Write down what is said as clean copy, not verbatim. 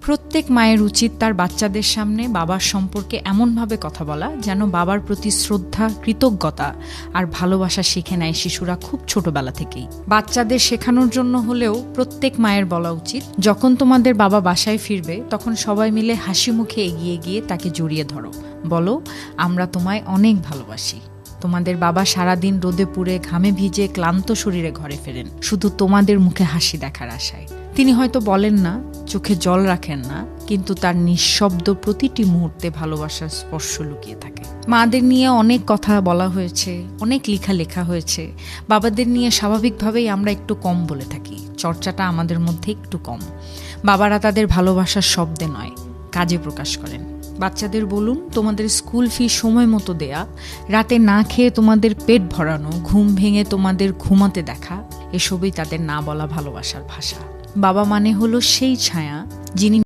প্রত্যেক মায়ের উচিত তার বাচ্চাদের সামনে বাবার সম্পর্কে এমনভাবে কথা বলা যেন বাবার প্রতি শ্রদ্ধা, কৃতজ্ঞতা আর ভালোবাসা শিখে নেয় শিশুরা খুব ছোটবেলা থেকেই। বাচ্চাদের শেখানোর জন্য হলেও প্রত্যেক মায়ের বলা উচিত, যখন তোমাদের বাবা বাসায় ফিরবে তখন সবাই মিলে হাসি মুখে এগিয়ে গিয়ে তাকে জড়িয়ে ধরো, বলো আমরা তোমায় অনেক ভালোবাসি। তোমাদের বাবা সারাদিন রোদে পুড়ে ঘামে ভিজে ক্লান্ত শরীরে ঘরে ফেরেন শুধু তোমাদের মুখে হাসি দেখার আশায়। তিনি হয়তো বলেন না, চোখে জল রাখেন না, কিন্তু তার নিঃশব্দ প্রতিটি মুহূর্তে ভালোবাসার স্পর্শ লুকিয়ে থাকে। মাদের নিয়ে অনেক কথা বলা হয়েছে, অনেক লেখা হয়েছে। বাবাদের নিয়ে স্বাভাবিকভাবেই আমরা একটু কম বলে থাকি, চর্চাটা আমাদের মধ্যে একটু কম। বাবারা তাদের ভালোবাসার শব্দে নয়, কাজে প্রকাশ করেন। বাচ্চাদের বলুন, তোমাদের স্কুল ফি সময় মতো দেয়া, রাতে না খেয়ে তোমাদের পেট ভরানো, ঘুম ভেঙে তোমাদের ঘুমাতে দেখা, এসবই তাদের না বলা ভালোবাসার ভাষা। বাবা মানে হলো সেই ছায়া যিনি